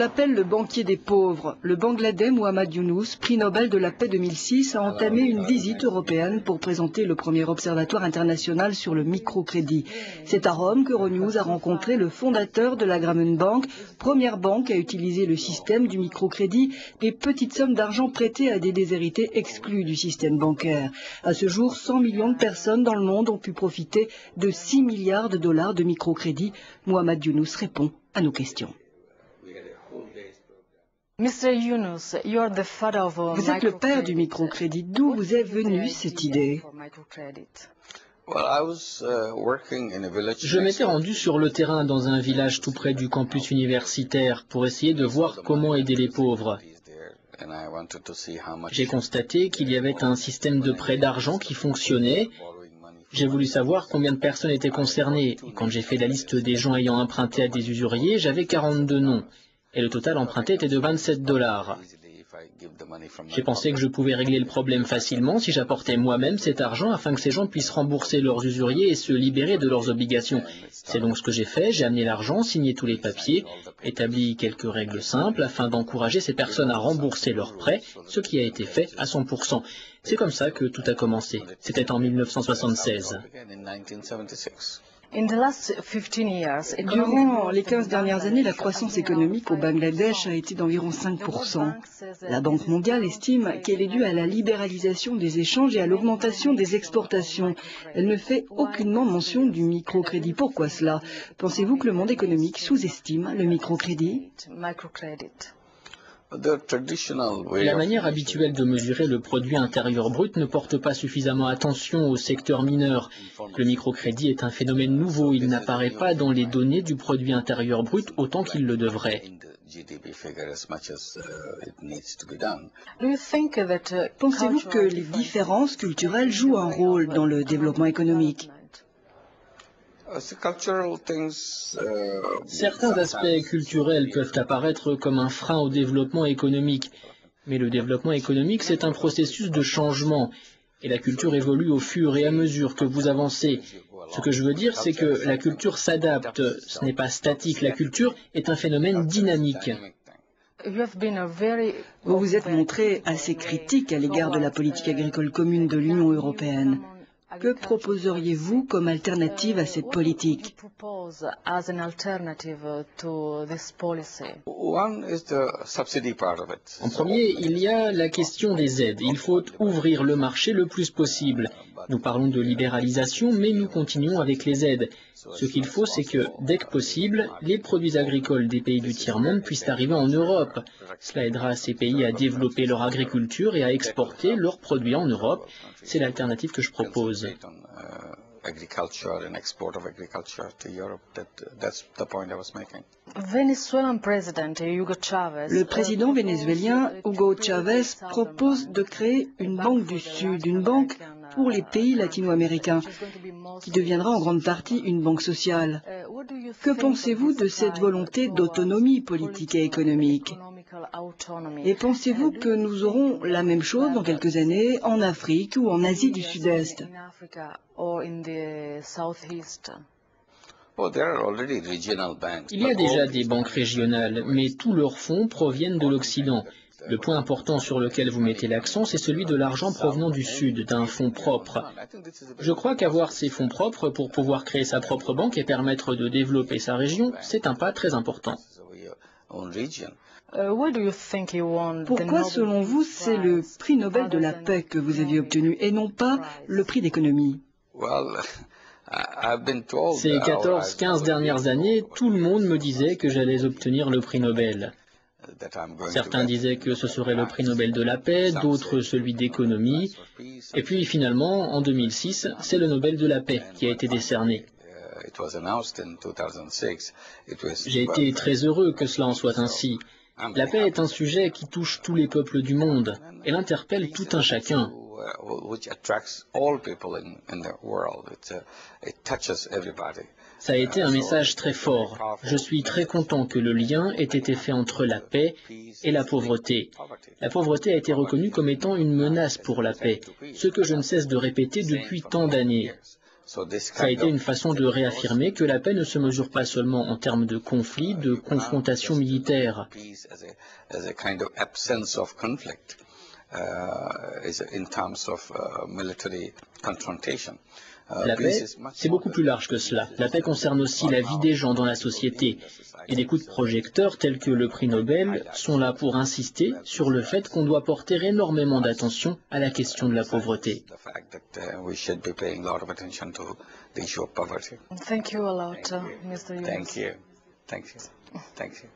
l'appelle le banquier des pauvres. Le Bangladais Muhammad Yunus, prix Nobel de la paix 2006, a entamé une visite européenne pour présenter le premier observatoire international sur le microcrédit. C'est à Rome qu'Euronews a rencontré le fondateur de la Grameen Bank, première banque à utiliser le système du microcrédit, des petites sommes d'argent prêtées à des déshérités exclus du système bancaire. À ce jour, 100 millions de personnes dans le monde ont pu profiter de 6 milliards de dollars de microcrédit. Muhammad Yunus répond à nos questions. Vous êtes le père du microcrédit. D'où vous est venue cette idée? Je m'étais rendu sur le terrain dans un village tout près du campus universitaire pour essayer de voir comment aider les pauvres. J'ai constaté qu'il y avait un système de prêt d'argent qui fonctionnait. J'ai voulu savoir combien de personnes étaient concernées. Et quand j'ai fait la liste des gens ayant emprunté à des usuriers, j'avais 42 noms. Et le total emprunté était de 27 $. J'ai pensé que je pouvais régler le problème facilement si j'apportais moi-même cet argent afin que ces gens puissent rembourser leurs usuriers et se libérer de leurs obligations. C'est donc ce que j'ai fait, j'ai amené l'argent, signé tous les papiers, établi quelques règles simples afin d'encourager ces personnes à rembourser leurs prêts, ce qui a été fait à 100%. C'est comme ça que tout a commencé. C'était en 1976. Durant les 15 dernières années, la croissance économique au Bangladesh a été d'environ 5%. La Banque mondiale estime qu'elle est due à la libéralisation des échanges et à l'augmentation des exportations. Elle ne fait aucunement mention du microcrédit. Pourquoi cela? Pensez-vous que le monde économique sous-estime le microcrédit? La manière habituelle de mesurer le produit intérieur brut ne porte pas suffisamment attention au secteur mineur. Le microcrédit est un phénomène nouveau, il n'apparaît pas dans les données du produit intérieur brut autant qu'il le devrait. Pensez-vous que les différences culturelles jouent un rôle dans le développement économique? Certains aspects culturels peuvent apparaître comme un frein au développement économique, mais le développement économique, c'est un processus de changement, et la culture évolue au fur et à mesure que vous avancez. Ce que je veux dire, c'est que la culture s'adapte, ce n'est pas statique, la culture est un phénomène dynamique. Vous vous êtes montré assez critique à l'égard de la politique agricole commune de l'Union européenne. Que proposeriez-vous comme alternative à cette politique? En premier, il y a la question des aides. Il faut ouvrir le marché le plus possible. Nous parlons de libéralisation, mais nous continuons avec les aides. Ce qu'il faut, c'est que, dès que possible, les produits agricoles des pays du tiers-monde puissent arriver en Europe. Cela aidera ces pays à développer leur agriculture et à exporter leurs produits en Europe. C'est l'alternative que je propose. Le président vénézuélien Hugo Chávez propose de créer une banque du Sud, une banque pour les pays latino-américains, qui deviendra en grande partie une banque sociale. Que pensez-vous de cette volonté d'autonomie politique et économique? Et pensez-vous que nous aurons la même chose dans quelques années en Afrique ou en Asie du Sud-Est? Il y a déjà des banques régionales, mais tous leurs fonds proviennent de l'Occident. Le point important sur lequel vous mettez l'accent, c'est celui de l'argent provenant du Sud, d'un fonds propre. Je crois qu'avoir ces fonds propres pour pouvoir créer sa propre banque et permettre de développer sa région, c'est un pas très important. Pourquoi, selon vous, c'est le prix Nobel de la paix que vous aviez obtenu et non pas le prix d'économie? Ces 14-15 dernières années, tout le monde me disait que j'allais obtenir le prix Nobel. Certains disaient que ce serait le prix Nobel de la paix, d'autres celui d'économie. Et puis finalement, en 2006, c'est le Nobel de la paix qui a été décerné. J'ai été très heureux que cela en soit ainsi. La paix est un sujet qui touche tous les peuples du monde. Elle interpelle tout un chacun. Ça a été un message très fort. Je suis très content que le lien ait été fait entre la paix et la pauvreté. La pauvreté a été reconnue comme étant une menace pour la paix, ce que je ne cesse de répéter depuis tant d'années. Ça a été une façon de réaffirmer que la paix ne se mesure pas seulement en termes de conflits, de confrontations militaires. La paix, c'est beaucoup plus large que cela. La paix concerne aussi la vie des gens dans la société. Et des coups de projecteur tels que le prix Nobel sont là pour insister sur le fait qu'on doit porter énormément d'attention à la question de la pauvreté. Thank you a lot, Mr. Yunus. Thank you.